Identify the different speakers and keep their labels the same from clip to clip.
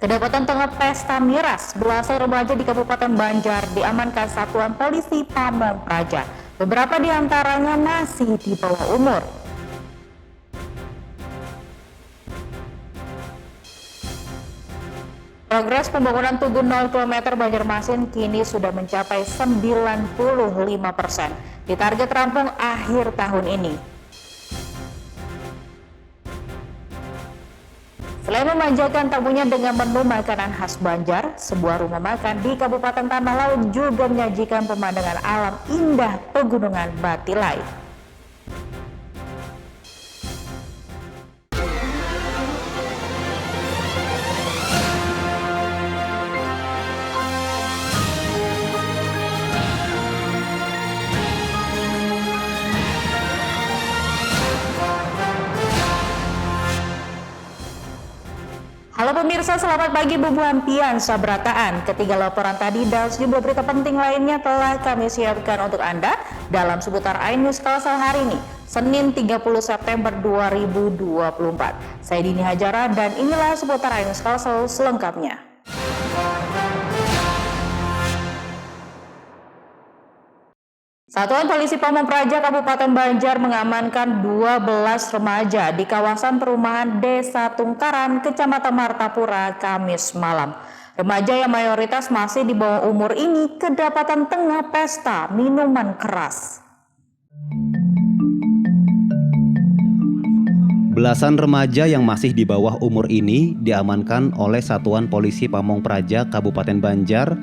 Speaker 1: Kedapatan tengah pesta miras, belasan remaja di Kabupaten Banjar diamankan Satuan Polisi Pamong Praja. Beberapa di antaranya masih di bawah umur. Progres pembangunan Tugu 0 km Banjarmasin kini sudah mencapai 95%. Ditarget rampung akhir tahun ini. Selain memanjakan tamunya dengan menu makanan khas Banjar, sebuah rumah makan di Kabupaten Tanah Laut juga menyajikan pemandangan alam indah Pegunungan Batilai. Halo pemirsa, selamat pagi Bubuhan Sabrataan. Ketiga laporan tadi dan sejumlah berita penting lainnya telah kami siapkan untuk Anda dalam seputar iNews Kalsel hari ini, Senin 30 September 2024. Saya Dini Hajara dan inilah seputar iNews Kalsel selengkapnya. Satuan Polisi Pamong Praja Kabupaten Banjar mengamankan 12 remaja di kawasan perumahan Desa Tungkaran, Kecamatan Martapura, Kamis malam. Remaja yang mayoritas masih di bawah umur ini kedapatan tengah pesta minuman keras.
Speaker 2: Belasan remaja yang masih di bawah umur ini diamankan oleh Satuan Polisi Pamong Praja Kabupaten Banjar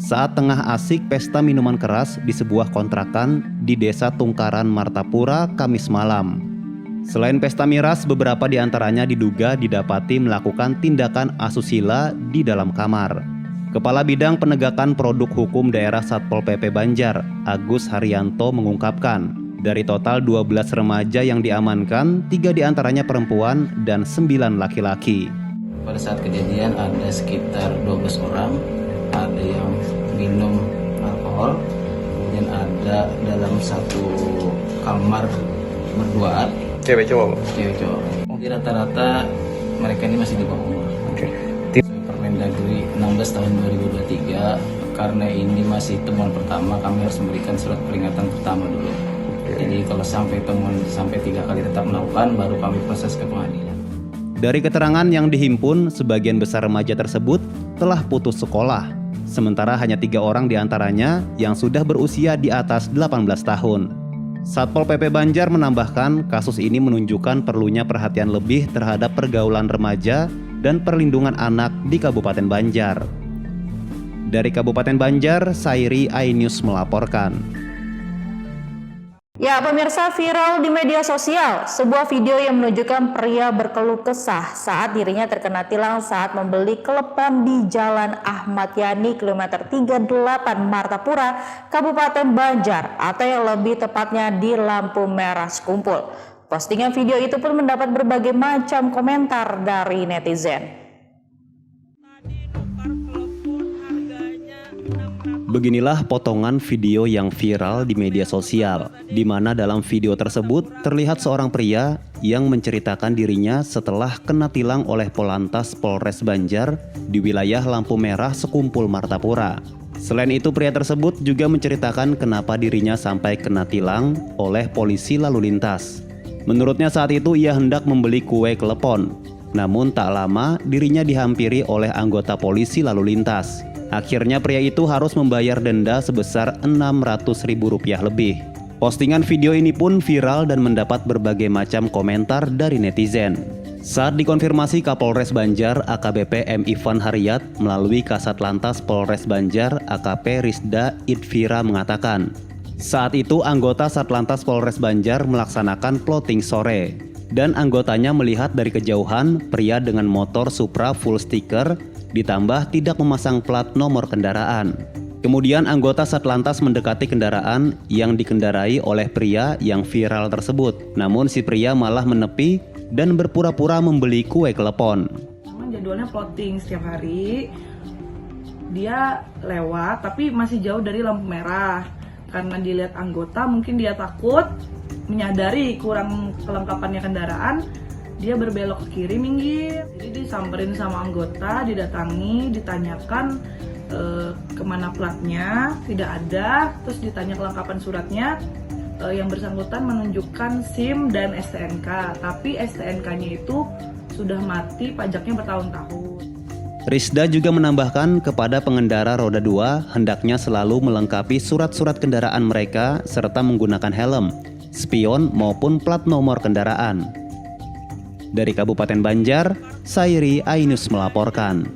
Speaker 2: saat tengah asik pesta minuman keras di sebuah kontrakan di Desa Tungkaran Martapura, Kamis malam. Selain pesta miras, beberapa di antaranya diduga didapati melakukan tindakan asusila di dalam kamar. Kepala Bidang Penegakan Produk Hukum Daerah Satpol PP Banjar, Agus Haryanto mengungkapkan, dari total 12 remaja yang diamankan, 3 di antaranya perempuan dan 9 laki-laki.
Speaker 3: Pada saat kejadian ada sekitar 12 orang. Ada yang minum alkohol, kemudian ada dalam satu kamar berduaan.
Speaker 4: Cewek cowok?
Speaker 3: Cewek cowok. Di rata-rata mereka ini masih di bawah umur. Sesuai Permendagri 16 tahun 2023, karena ini masih temuan pertama, kami harus memberikan surat peringatan pertama dulu. Jadi kalau sampai temuan sampai 3 kali tetap melakukan, baru kami proses ke pengadilan.
Speaker 2: Dari keterangan yang dihimpun, sebagian besar remaja tersebut telah putus sekolah. Sementara hanya 3 orang di antaranya yang sudah berusia di atas 18 tahun. Satpol PP Banjar menambahkan kasus ini menunjukkan perlunya perhatian lebih terhadap pergaulan remaja dan perlindungan anak di Kabupaten Banjar. Dari Kabupaten Banjar, Sairi iNews melaporkan.
Speaker 1: Ya pemirsa, viral di media sosial sebuah video yang menunjukkan pria berkeluh kesah saat dirinya terkena tilang saat membeli klepon di Jalan Ahmad Yani kilometer 38 Martapura, Kabupaten Banjar, atau yang lebih tepatnya di lampu merah Sekumpul. Postingan video itu pun mendapat berbagai macam komentar dari netizen.
Speaker 2: Beginilah potongan video yang viral di media sosial, di mana dalam video tersebut terlihat seorang pria yang menceritakan dirinya setelah kena tilang oleh Polantas Polres Banjar di wilayah lampu merah Sekumpul Martapura. Selain itu, pria tersebut juga menceritakan kenapa dirinya sampai kena tilang oleh polisi lalu lintas. Menurutnya saat itu ia hendak membeli kue klepon, namun tak lama dirinya dihampiri oleh anggota polisi lalu lintas. Akhirnya pria itu harus membayar denda sebesar Rp600.000 lebih. Postingan video ini pun viral dan mendapat berbagai macam komentar dari netizen. Saat dikonfirmasi Kapolres Banjar AKBP M. Ivan Haryat melalui Kasat Lantas Polres Banjar AKP Rizda Idvira mengatakan, saat itu anggota Satlantas Polres Banjar melaksanakan plotting sore dan anggotanya melihat dari kejauhan pria dengan motor Supra full stiker ditambah tidak memasang plat nomor kendaraan. Kemudian anggota Satlantas mendekati kendaraan yang dikendarai oleh pria yang viral tersebut. Namun si pria malah menepi dan berpura-pura membeli kue klepon.
Speaker 5: Jadwalnya plotting setiap hari. Dia lewat tapi masih jauh dari lampu merah. Karena dilihat anggota mungkin dia takut, menyadari kurang kelengkapannya kendaraan, dia berbelok ke kiri minggir. Jadi di disamperin sama anggota, didatangi, ditanyakan kemana platnya, tidak ada, terus ditanya kelengkapan suratnya. Yang bersangkutan menunjukkan SIM dan STNK, tapi STNK-nya itu sudah mati, pajaknya bertahun-tahun.
Speaker 2: Risda juga menambahkan kepada pengendara roda 2 hendaknya selalu melengkapi surat-surat kendaraan mereka serta menggunakan helm, spion maupun plat nomor kendaraan. Dari Kabupaten Banjar, Sairi Ainus melaporkan.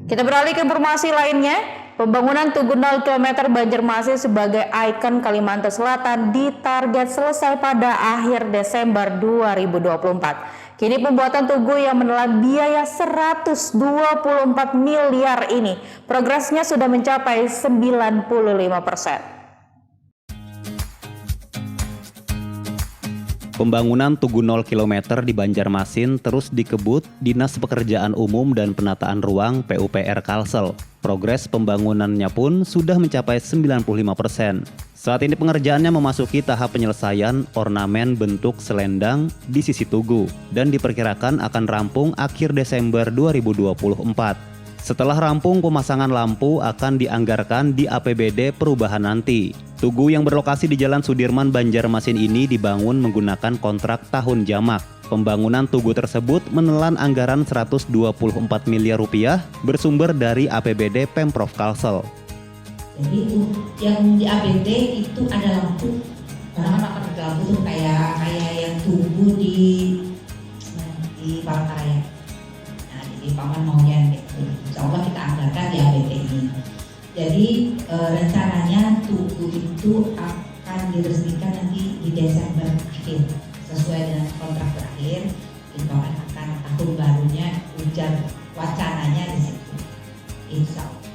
Speaker 1: Kita beralih ke informasi lainnya. Pembangunan Tugu 0 km Banjarmasin sebagai ikon Kalimantan Selatan ditarget selesai pada akhir Desember 2024. Kini pembuatan tugu yang menelan biaya 124 miliar ini progresnya sudah mencapai 95%.
Speaker 2: Pembangunan Tugu 0 km di Banjarmasin terus dikebut Dinas Pekerjaan Umum dan Penataan Ruang PUPR Kalsel. Progres pembangunannya pun sudah mencapai 95%. Saat ini pengerjaannya memasuki tahap penyelesaian ornamen bentuk selendang di sisi tugu dan diperkirakan akan rampung akhir Desember 2024. Setelah rampung, pemasangan lampu akan dianggarkan di APBD perubahan nanti. Tugu yang berlokasi di Jalan Sudirman Banjarmasin ini dibangun menggunakan kontrak tahun jamak. Pembangunan tugu tersebut menelan anggaran 124 miliar rupiah bersumber dari APBD Pemprov Kalsel.
Speaker 4: Jadi itu yang di APBD itu ada lampu. Karena kan akan ada lampu tuh kayak yang tugu di Palangkaraya. Nah, di Paman maunya gitu. Insya Allah kita anggarkan di APBD ini. Jadi rencananya tugu itu akan diresmikan nanti di Desember akhir sesuai dengan kontrak berakhir. Insya Allah akan tahun barunya hujan wacananya di situ. Insya Allah.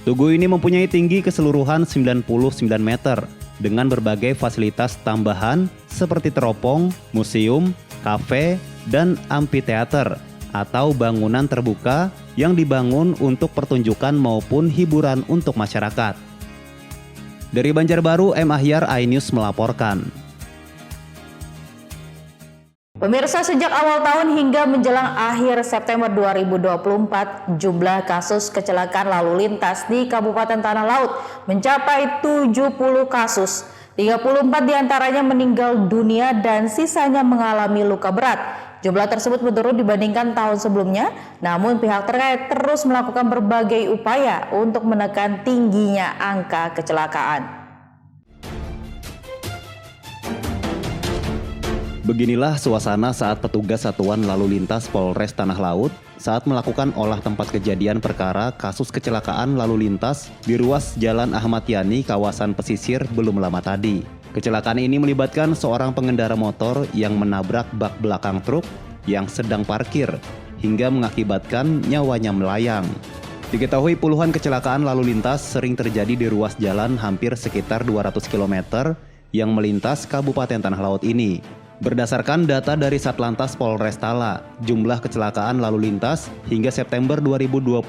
Speaker 2: Tugu ini mempunyai tinggi keseluruhan 99 meter dengan berbagai fasilitas tambahan seperti teropong, museum, kafe, dan amphitheater atau bangunan terbuka yang dibangun untuk pertunjukan maupun hiburan untuk masyarakat. Dari Banjarbaru, M. Ahyar, iNews melaporkan.
Speaker 1: Pemirsa, sejak awal tahun hingga menjelang akhir September 2024, jumlah kasus kecelakaan lalu lintas di Kabupaten Tanah Laut mencapai 70 kasus. 34 diantaranya meninggal dunia dan sisanya mengalami luka berat. Jumlah tersebut menurun dibandingkan tahun sebelumnya, namun pihak terkait terus melakukan berbagai upaya untuk menekan tingginya angka kecelakaan.
Speaker 2: Beginilah suasana saat petugas Satuan Lalu Lintas Polres Tanah Laut saat melakukan olah tempat kejadian perkara kasus kecelakaan lalu lintas di ruas Jalan Ahmad Yani, kawasan pesisir belum lama tadi. Kecelakaan ini melibatkan seorang pengendara motor yang menabrak bak belakang truk yang sedang parkir hingga mengakibatkan nyawanya melayang. Diketahui puluhan kecelakaan lalu lintas sering terjadi di ruas jalan hampir sekitar 200 km yang melintas Kabupaten Tanah Laut ini. Berdasarkan data dari Satlantas Polres Tala, jumlah kecelakaan lalu lintas hingga September 2024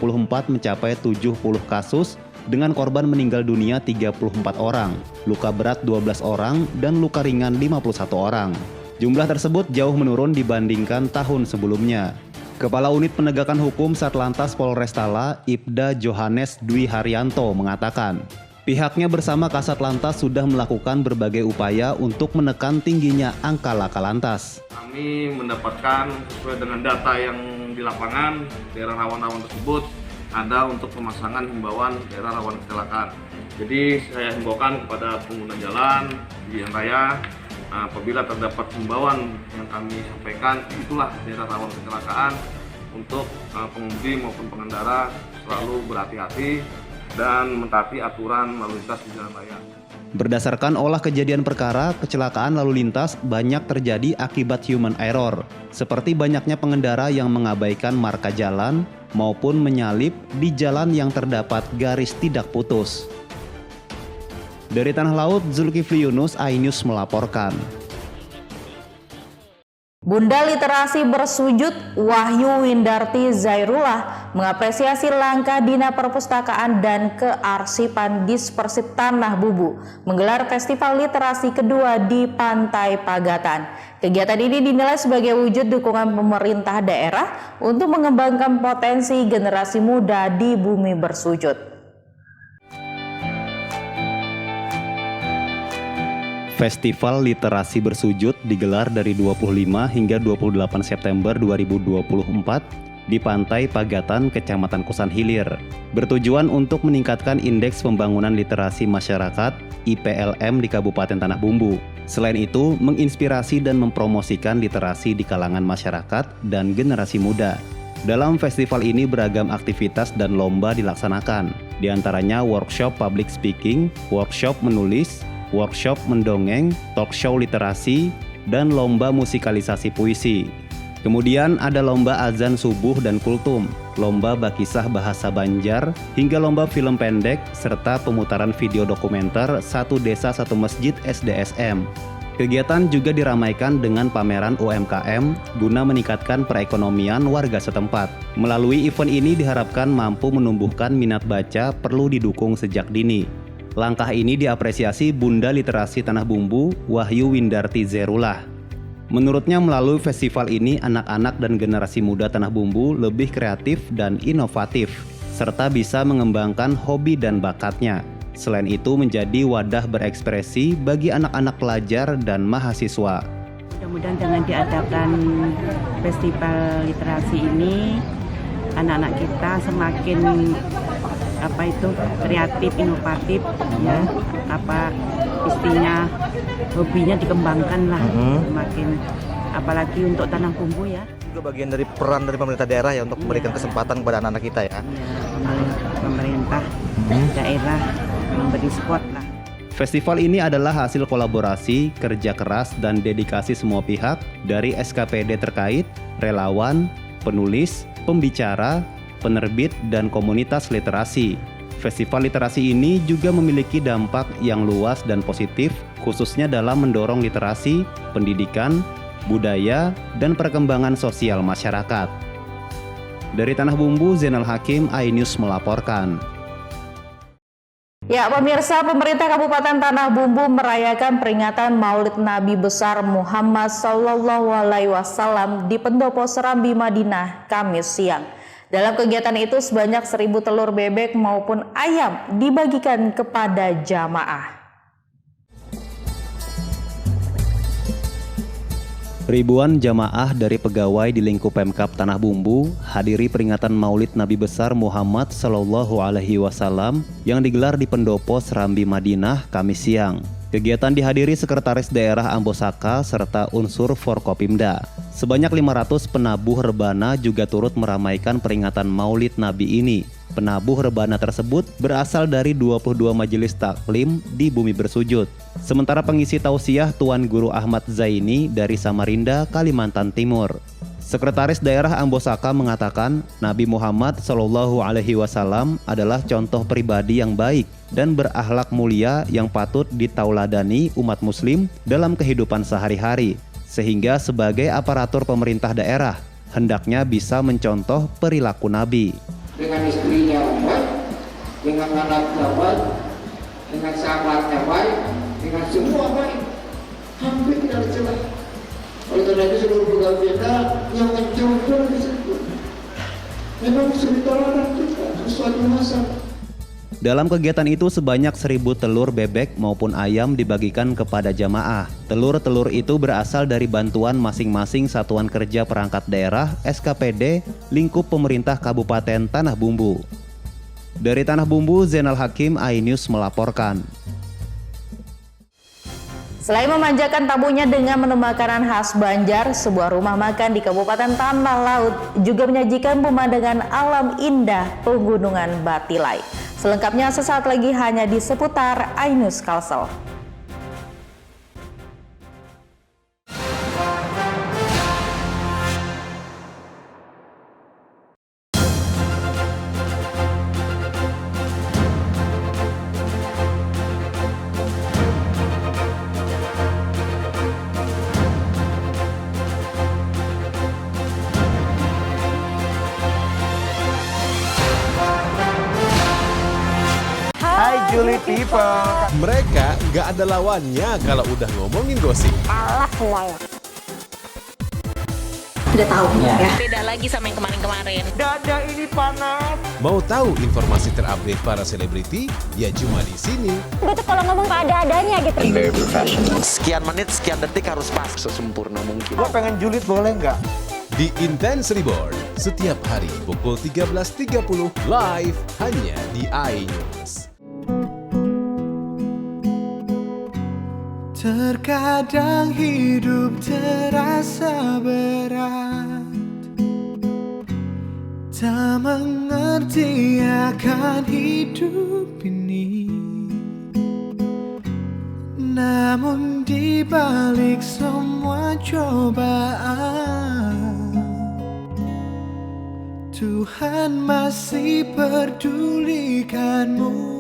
Speaker 2: mencapai 70 kasus dengan korban meninggal dunia 34 orang, luka berat 12 orang, dan luka ringan 51 orang. Jumlah tersebut jauh menurun dibandingkan tahun sebelumnya. Kepala Unit Penegakan Hukum Satlantas Polres Tala, Ibda Johannes Dwi Haryanto mengatakan, pihaknya bersama Kasat Lantas sudah melakukan berbagai upaya untuk menekan tingginya angka laka lantas.
Speaker 6: Kami mendapatkan sesuai dengan data yang di lapangan, daerah rawan-rawan tersebut ada untuk pemasangan himbauan daerah rawan kecelakaan. Jadi saya himbaukan kepada pengguna jalan di jalan raya, apabila terdapat himbauan yang kami sampaikan, itulah daerah rawan kecelakaan, untuk pengemudi maupun pengendara selalu berhati-hati dan mentaati aturan lalu lintas di jalan raya.
Speaker 2: Berdasarkan olah kejadian perkara, kecelakaan lalu lintas banyak terjadi akibat human error, seperti banyaknya pengendara yang mengabaikan marka jalan maupun menyalip di jalan yang terdapat garis tidak putus. Dari Tanah Laut, Zulkifli Yunus, iNews melaporkan.
Speaker 1: Bunda Literasi bersujud, Wahyu Windarti Zairullah mengapresiasi langkah Dina Perpustakaan dan Kearsipan Dispersif Tanah Bubu menggelar Festival Literasi kedua di Pantai Pagatan. Kegiatan ini dinilai sebagai wujud dukungan pemerintah daerah untuk mengembangkan potensi generasi muda di bumi bersujud.
Speaker 2: Festival Literasi Bersujud digelar dari 25 hingga 28 September 2024 di Pantai Pagatan, Kecamatan Kosan Hilir, bertujuan untuk meningkatkan indeks pembangunan literasi masyarakat (IPLM) di Kabupaten Tanah Bumbu. Selain itu, menginspirasi dan mempromosikan literasi di kalangan masyarakat dan generasi muda. Dalam festival ini beragam aktivitas dan lomba dilaksanakan, di antaranya workshop public speaking, workshop menulis, workshop mendongeng, talk show literasi, dan lomba musikalisasi puisi. Kemudian ada lomba azan subuh dan kultum, lomba bakisah bahasa Banjar, hingga lomba film pendek, serta pemutaran video dokumenter Satu Desa Satu Masjid SDSM. Kegiatan juga diramaikan dengan pameran UMKM guna meningkatkan perekonomian warga setempat. Melalui event ini diharapkan mampu menumbuhkan minat baca perlu didukung sejak dini. Langkah ini diapresiasi Bunda Literasi Tanah Bumbu, Wahyu Windarti Zerullah. Menurutnya melalui festival ini anak-anak dan generasi muda Tanah Bumbu lebih kreatif dan inovatif, serta bisa mengembangkan hobi dan bakatnya. Selain itu menjadi wadah berekspresi bagi anak-anak pelajar dan mahasiswa.
Speaker 7: Mudah-mudahan dengan diadakan festival literasi ini, anak-anak kita semakin kreatif, inovatif, ya, istinya hobinya dikembangkan lah, semakin, apalagi untuk Tanah Bumbu ya.
Speaker 8: Juga bagian dari peran dari pemerintah daerah ya untuk memberikan kesempatan kepada anak-anak kita ya.
Speaker 7: Pemerintah daerah memberi support lah.
Speaker 2: Festival ini adalah hasil kolaborasi, kerja keras, dan dedikasi semua pihak dari SKPD terkait, relawan, penulis, pembicara, penerbit, dan komunitas literasi. Festival literasi ini juga memiliki dampak yang luas dan positif, khususnya dalam mendorong literasi, pendidikan, budaya, dan perkembangan sosial masyarakat. Dari Tanah Bumbu, Zainal Hakim, iNews melaporkan.
Speaker 1: Ya, pemirsa, pemerintah Kabupaten Tanah Bumbu merayakan peringatan Maulid Nabi besar Muhammad SAW di Pendopo Serambi Madinah, Kamis siang. Dalam kegiatan itu sebanyak 1.000 telur bebek maupun ayam dibagikan kepada jamaah.
Speaker 2: Ribuan jamaah dari pegawai di lingkup Pemkab Tanah Bumbu hadiri peringatan Maulid Nabi besar Muhammad SAW yang digelar di Pendopo Serambi Madinah, Kamis siang. Kegiatan dihadiri Sekretaris Daerah Ambosaka serta unsur Forkopimda. Sebanyak 500 penabuh rebana juga turut meramaikan peringatan Maulid Nabi ini. Penabuh rebana tersebut berasal dari 22 majelis taklim di Bumi Bersujud. Sementara pengisi tausiah Tuan Guru Ahmad Zaini dari Samarinda, Kalimantan Timur. Sekretaris Daerah Ambosaka mengatakan Nabi Muhammad SAW adalah contoh pribadi yang baik dan berakhlak mulia yang patut ditauladani umat muslim dalam kehidupan sehari-hari. Sehingga sebagai aparatur pemerintah daerah, hendaknya bisa mencontoh perilaku Nabi.
Speaker 9: Dengan istrinya baik, dengan anaknya baik, dengan sahabatnya baik, dengan semua baik, hampir tidak ada celah. Oleh karena itu seluruh pegawai kita yang mencontoh disebut memang sulit toladan kita sesuatu masa.
Speaker 2: Dalam kegiatan itu sebanyak 1.000 telur bebek maupun ayam dibagikan kepada jamaah. Telur-telur itu berasal dari bantuan masing-masing satuan kerja perangkat daerah SKPD lingkup pemerintah Kabupaten Tanah Bumbu. Dari Tanah Bumbu, Zainal Hakim, iNews melaporkan.
Speaker 1: Selain memanjakan tamunya dengan menu makanan khas Banjar, sebuah rumah makan di Kabupaten Tanah Laut juga menyajikan pemandangan alam indah Pegunungan Batilai. Selengkapnya sesaat lagi hanya di seputar iNews Kalsel.
Speaker 10: Juli People. Mereka gak ada lawannya kalau udah ngomongin gosip.
Speaker 11: Allah semuanya.
Speaker 1: Udah tahu
Speaker 3: Ya.
Speaker 1: ya. Beda lagi sama yang kemarin-kemarin.
Speaker 9: Dada ini panas.
Speaker 10: Mau tahu informasi terupdate para selebriti? Ya cuma di sini.
Speaker 1: Gue tuh kalau ngomong ada-adanya gitu.
Speaker 8: Sekian menit, sekian detik harus pas sesempurna mungkin. Gua pengen julid boleh nggak?
Speaker 10: Di Intense Reborn, setiap hari pukul 13.30 live hanya di iNews.
Speaker 11: Terkadang hidup terasa berat, tak mengerti akan hidup ini. Namun di balik semua cobaan, Tuhan masih pedulikanmu.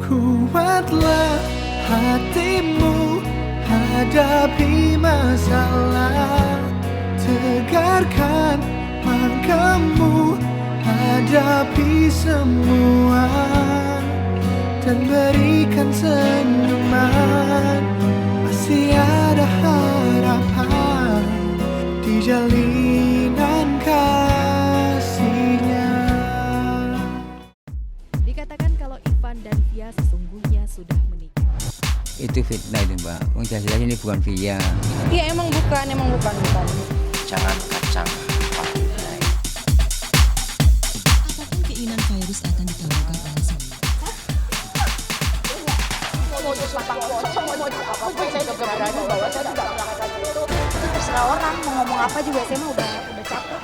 Speaker 11: Kuatlah hatimu, hadapi masalah. Tegarkan langkahmu, hadapi semua. Dan berikan senyuman, masih ada harapan di jalinan kasihnya.
Speaker 12: Dikatakan kalau Ivan dan Via sesungguhnya sudah menikah.
Speaker 13: Itu fitnah itu Mbak, jelas-jelas ini bukan Via.
Speaker 12: Iya emang bukan.
Speaker 8: Jangan kacang.
Speaker 12: Apapun keinginan virus akan dikabulkan oleh semua.
Speaker 1: Terserah orang mau ngomong apa juga, saya mah udah capek.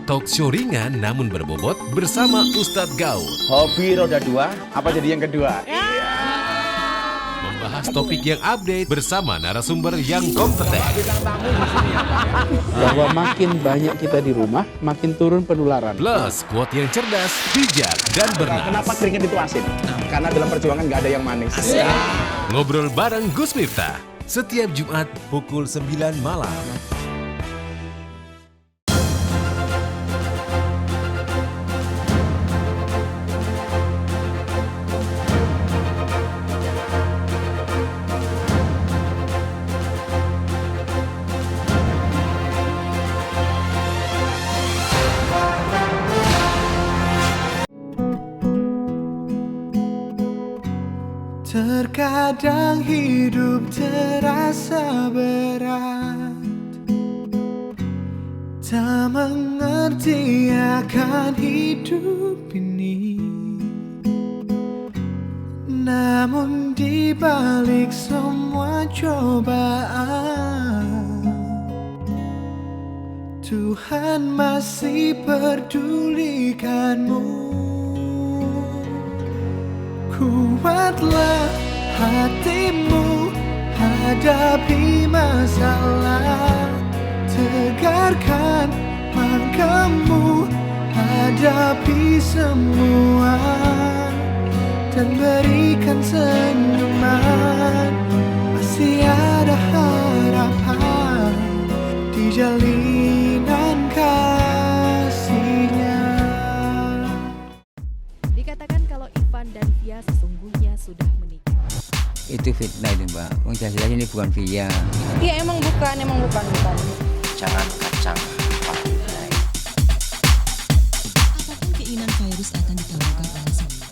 Speaker 10: Talk show ringan namun berbobot bersama Ustadz Gaul.
Speaker 9: Hobi roda 2, apa jadi yang kedua?
Speaker 10: Membahas topik yang update bersama narasumber yang kompeten.
Speaker 11: Bahwa makin banyak kita di rumah, makin turun penularan.
Speaker 10: Plus quote yang cerdas, bijak, dan bernas.
Speaker 9: Kenapa keringet itu asin? Karena dalam perjuangan nggak ada yang manis.
Speaker 10: Ngobrol bareng Gus Miftah setiap Jumat pukul 9 malam.
Speaker 11: Terkadang hidup terasa berat, tak mengerti akan hidup ini. Namun di balik semua cobaan, Tuhan masih pedulikanmu. Kuatlah hatimu, hadapi masalah. Tegarkan langkahmu, hadapi semua. Dan berikan senyuman, masih ada harapan di jalinan kasihnya.
Speaker 12: Dikatakan kalau Ivan dan Via sesungguhnya sudah menikah.
Speaker 13: Itu fitnah itu Mbak, jelas-jelas ini bukan Via.
Speaker 12: Iya emang bukan.
Speaker 8: Jangan kacang.
Speaker 12: Apapun keinginan virus akan dikabulkan oleh semua.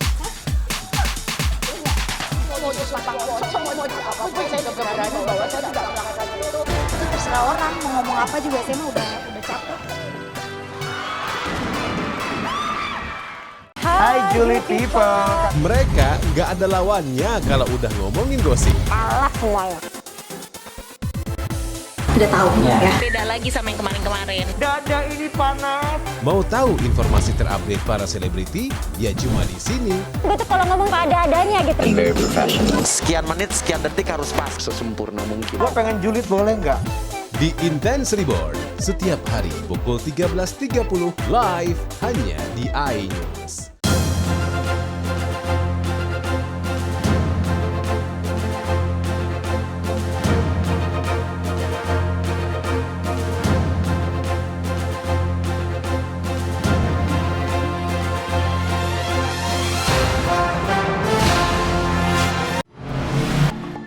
Speaker 1: Terserah orang mau ngomong apa juga, saya mah udah capek.
Speaker 9: Hai Julie people.
Speaker 10: Mereka nggak ada lawannya kalau udah ngomongin gosip.
Speaker 1: Udah tahu
Speaker 3: Ya.
Speaker 1: ya. Beda lagi sama yang kemarin-kemarin.
Speaker 9: Dada ini panas.
Speaker 10: Mau tahu informasi terupdate para selebriti? Ya cuma di sini.
Speaker 1: Gue tuh kalau ngomong ada-adanya gitu.
Speaker 8: Sekian menit, sekian detik harus pas sesempurna mungkin. Gua pengen julid boleh nggak?
Speaker 10: Di Intense Reborn, setiap hari pukul 13.30 live hanya di iNews.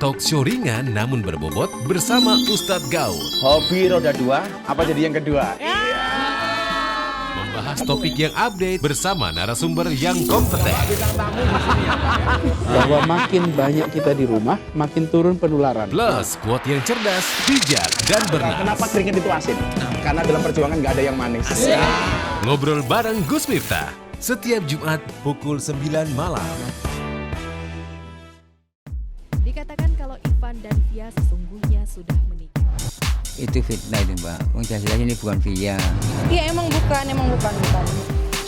Speaker 10: talk show ringan namun berbobot bersama Ustadz Gaul.
Speaker 11: Hobi roda 2, apa jadi yang kedua?
Speaker 10: Membahas topik yang update bersama narasumber yang kompeten.
Speaker 11: Bahwa makin banyak kita di rumah, makin turun penularan.
Speaker 10: Plus, quote yang cerdas, bijak, dan bernas.
Speaker 11: Kenapa keringet itu asin? Karena dalam perjuangan nggak ada yang manis.
Speaker 10: Ngobrol bareng Gus Miftah, setiap Jumat pukul 9 malam.
Speaker 12: Dikatakan kalau Ivan dan Via sesungguhnya sudah menikah.
Speaker 13: Itu fitnah itu Mbak. Wong jelas ini bukan Via.
Speaker 14: Iya emang bukan.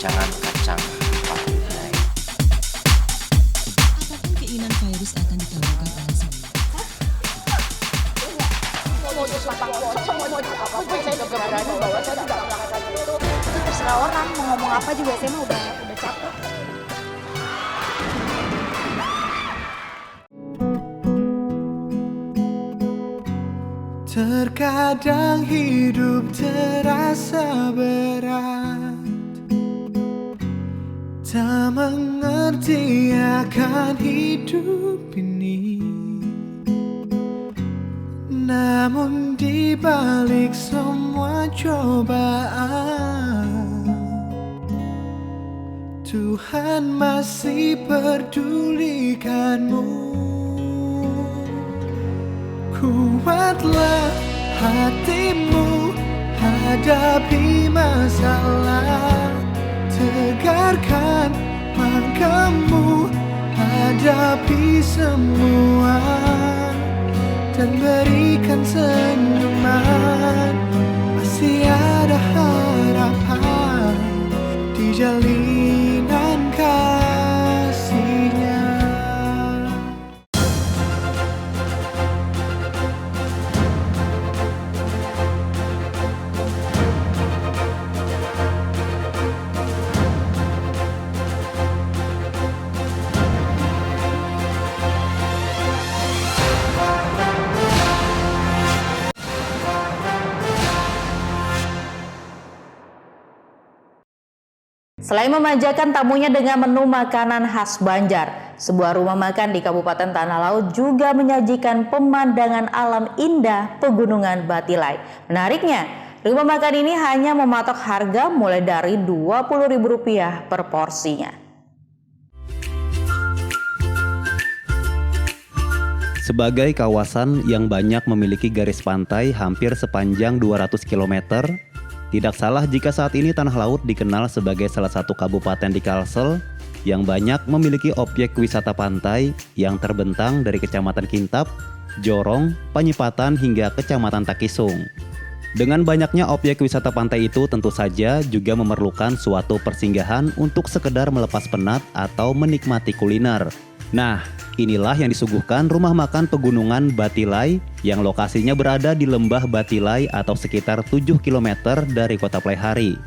Speaker 8: Jangan kacang pakai.
Speaker 12: Apapun keinginan virus akan dikabulkan oleh semua.
Speaker 14: Terserah orang mau ngomong apa juga saya mah udah capek.
Speaker 15: Terkadang hidup terasa berat, tak mengerti akan hidup ini. Namun di balik semua cobaan, Tuhan masih pedulikanmu. Kuatlah hatimu hadapi masalah, tegarkan langkahmu hadapi semua, dan berikan senyuman. Masih ada harapan di jalinan kasihnya.
Speaker 1: Selain memanjakan tamunya dengan menu makanan khas Banjar, sebuah rumah makan di Kabupaten Tanah Laut juga menyajikan pemandangan alam indah Pegunungan Batilai. Menariknya, rumah makan ini hanya mematok harga mulai dari Rp20.000 per porsinya.
Speaker 2: Sebagai kawasan yang banyak memiliki garis pantai hampir sepanjang 200 km, tidak salah jika saat ini Tanah Laut dikenal sebagai salah satu kabupaten di Kalsel yang banyak memiliki objek wisata pantai yang terbentang dari Kecamatan Kintab, Jorong, Panyipatan hingga Kecamatan Takisung. Dengan banyaknya objek wisata pantai itu tentu saja juga memerlukan suatu persinggahan untuk sekedar melepas penat atau menikmati kuliner. Nah, inilah yang disuguhkan rumah makan Pegunungan Batilai yang lokasinya berada di Lembah Batilai atau sekitar 7 km dari kota Pleikhari.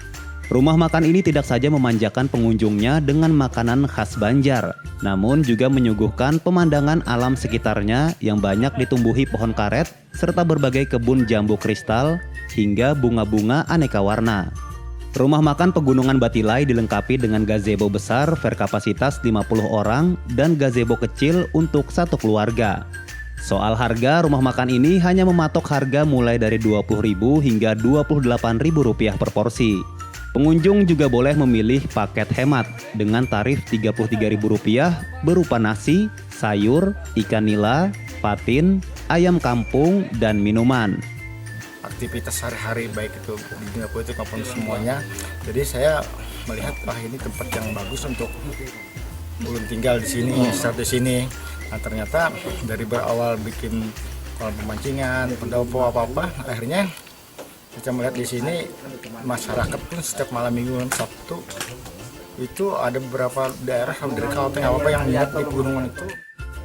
Speaker 2: Rumah makan ini tidak saja memanjakan pengunjungnya dengan makanan khas Banjar, namun juga menyuguhkan pemandangan alam sekitarnya yang banyak ditumbuhi pohon karet serta berbagai kebun jambu kristal hingga bunga-bunga aneka warna. Rumah makan Pegunungan Batilai dilengkapi dengan gazebo besar berkapasitas 50 orang dan gazebo kecil untuk satu keluarga. Soal harga, rumah makan ini hanya mematok harga mulai dari Rp20.000 hingga Rp28.000 per porsi. Pengunjung juga boleh memilih paket hemat dengan tarif Rp33.000 berupa nasi, sayur, ikan nila, patin, ayam kampung, dan minuman.
Speaker 16: Aktivitas sehari-hari baik itu di dunia politik maupun semuanya. Jadi saya melihat ini tempat yang bagus untuk ulun tinggal di sini, start di sini. Nah, ternyata dari berawal bikin kolam pemancingan, pendopo apa-apa, akhirnya kita melihat di sini masyarakat pun setiap malam minggu dan Sabtu itu ada beberapa daerah dari Kalteng apa yang lihat di pegunungan itu.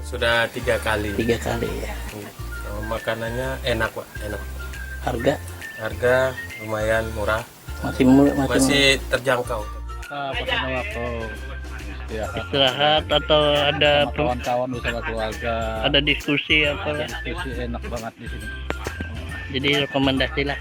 Speaker 17: Sudah 3 kali.
Speaker 11: 3 kali ya.
Speaker 17: Makanannya enak Pak, enak.
Speaker 16: Harga
Speaker 17: lumayan murah,
Speaker 16: masih
Speaker 17: terjangkau.
Speaker 11: Pesan waktu
Speaker 18: ya, istirahat atau ada
Speaker 11: kawan-kawan bersama keluarga,
Speaker 18: ada diskusi apa?
Speaker 11: Diskusi enak banget di sini.
Speaker 18: Jadi rekomendasi lah.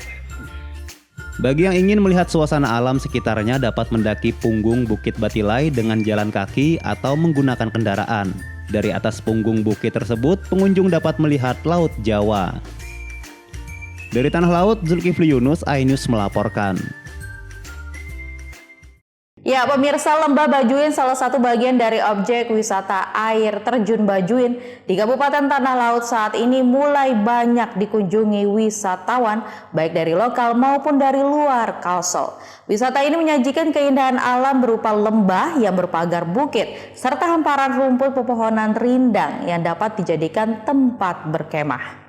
Speaker 2: Bagi yang ingin melihat suasana alam sekitarnya dapat mendaki punggung Bukit Batilai dengan jalan kaki atau menggunakan kendaraan. Dari atas punggung bukit tersebut, pengunjung dapat melihat Laut Jawa. Dari Tanah Laut, Zulkifli Yunus, iNews melaporkan.
Speaker 1: Ya, pemirsa, Lembah Bajuin salah satu bagian dari objek wisata air terjun Bajuin di Kabupaten Tanah Laut saat ini mulai banyak dikunjungi wisatawan baik dari lokal maupun dari luar Kalsel. Wisata ini menyajikan keindahan alam berupa lembah yang berpagar bukit serta hamparan rumput pepohonan rindang yang dapat dijadikan tempat berkemah.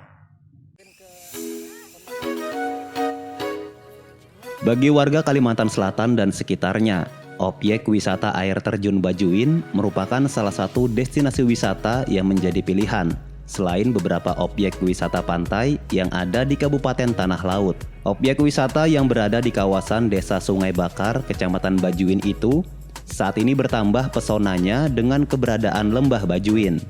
Speaker 2: Bagi warga Kalimantan Selatan dan sekitarnya, objek wisata air terjun Bajuin merupakan salah satu destinasi wisata yang menjadi pilihan, selain beberapa objek wisata pantai yang ada di Kabupaten Tanah Laut. Objek wisata yang berada di kawasan Desa Sungai Bakar, Kecamatan Bajuin itu saat ini bertambah pesonanya dengan keberadaan Lembah Bajuin.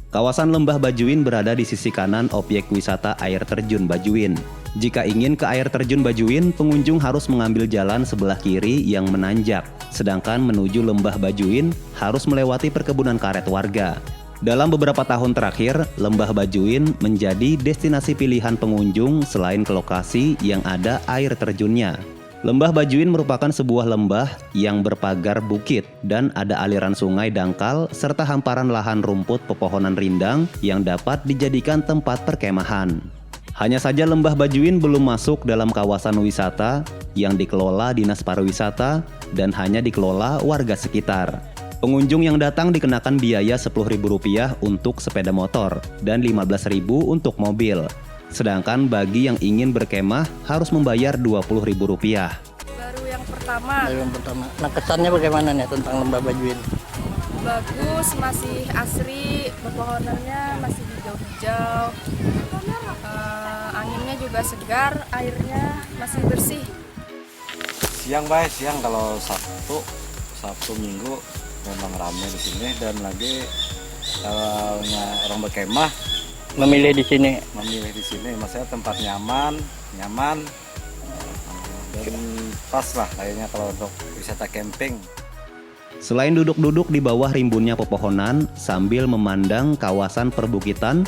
Speaker 2: Kawasan Lembah Bajuin berada di sisi kanan objek wisata air terjun Bajuin. Jika ingin ke air terjun Bajuin, pengunjung harus mengambil jalan sebelah kiri yang menanjak. Sedangkan menuju Lembah Bajuin harus melewati perkebunan karet warga. Dalam beberapa tahun terakhir, Lembah Bajuin menjadi destinasi pilihan pengunjung selain ke lokasi yang ada air terjunnya. Lembah Bajuin merupakan sebuah lembah yang berpagar bukit dan ada aliran sungai dangkal serta hamparan lahan rumput pepohonan rindang yang dapat dijadikan tempat perkemahan. Hanya saja Lembah Bajuin belum masuk dalam kawasan wisata yang dikelola Dinas Pariwisata dan hanya dikelola warga sekitar. Pengunjung yang datang dikenakan biaya Rp10.000 untuk sepeda motor dan Rp15.000 untuk mobil. Sedangkan bagi yang ingin berkemah harus membayar Rp20.000.
Speaker 18: Baru yang pertama. Nah, kesannya bagaimana nih tentang Lembah Bajuin? Bagus, masih asri, pepohonannya masih hijau-hijau. Anginnya juga segar, airnya masih bersih.
Speaker 19: Siang kalau Sabtu Minggu memang ramai di sini, dan lagi kalau orang berkemah memilih di sini, maksudnya tempat nyaman dan pas lah kayaknya kalau untuk wisata camping.
Speaker 2: Selain duduk-duduk di bawah rimbunnya pepohonan sambil memandang kawasan perbukitan,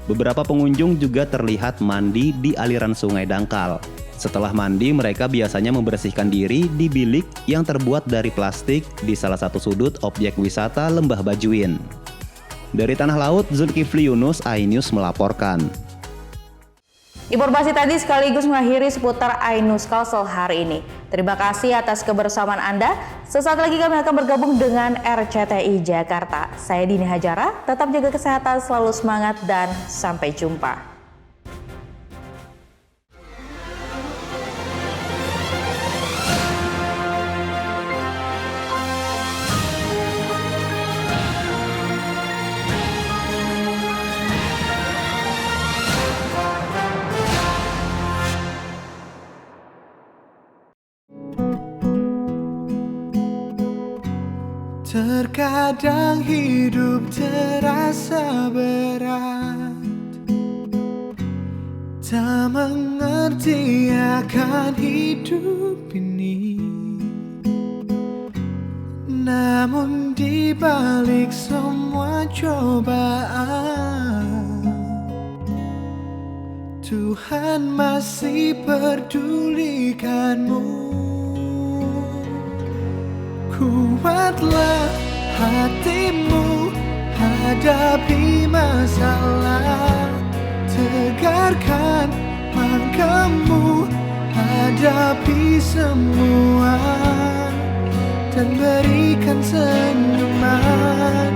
Speaker 2: beberapa pengunjung juga terlihat mandi di aliran sungai dangkal. Setelah mandi, mereka biasanya membersihkan diri di bilik yang terbuat dari plastik di salah satu sudut objek wisata Lembah Bajuin. Dari Tanah Laut, Zulkifli Yunus, iNews melaporkan.
Speaker 1: Informasi tadi sekaligus mengakhiri seputar iNews Kalsel hari ini. Terima kasih atas kebersamaan Anda. Sesaat lagi kami akan bergabung dengan RCTI Jakarta. Saya Dini Hajara, tetap jaga kesehatan, selalu semangat, dan sampai jumpa.
Speaker 15: Terkadang hidup terasa berat, tak mengerti akan hidup ini. Namun di balik semua cobaan, Tuhan masih pedulikanmu. Kuatlah hatimu, hadapi masalah. Tegarkan langkahmu, hadapi semua. Dan berikan senyuman,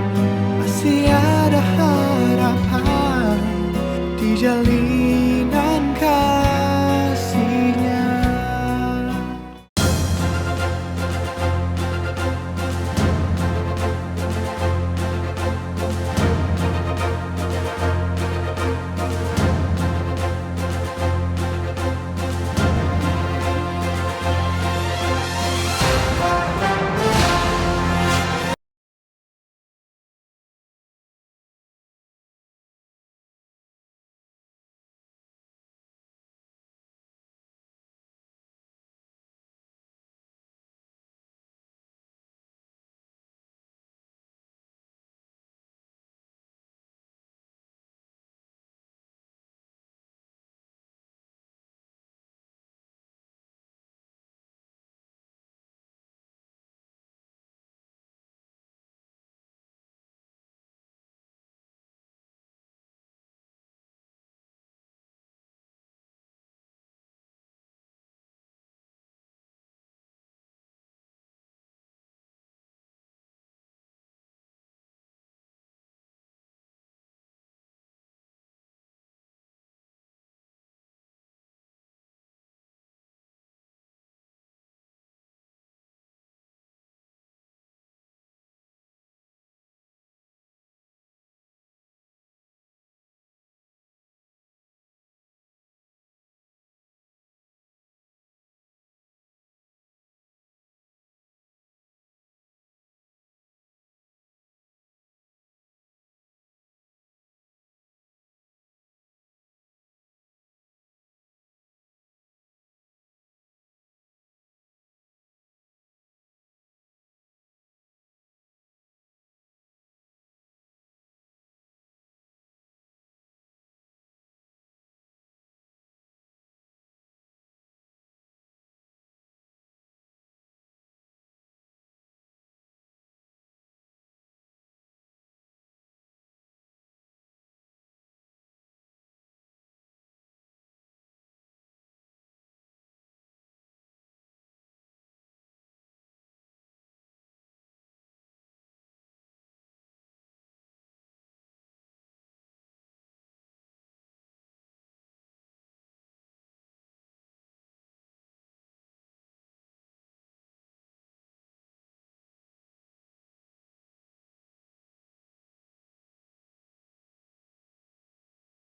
Speaker 15: masih ada harapan.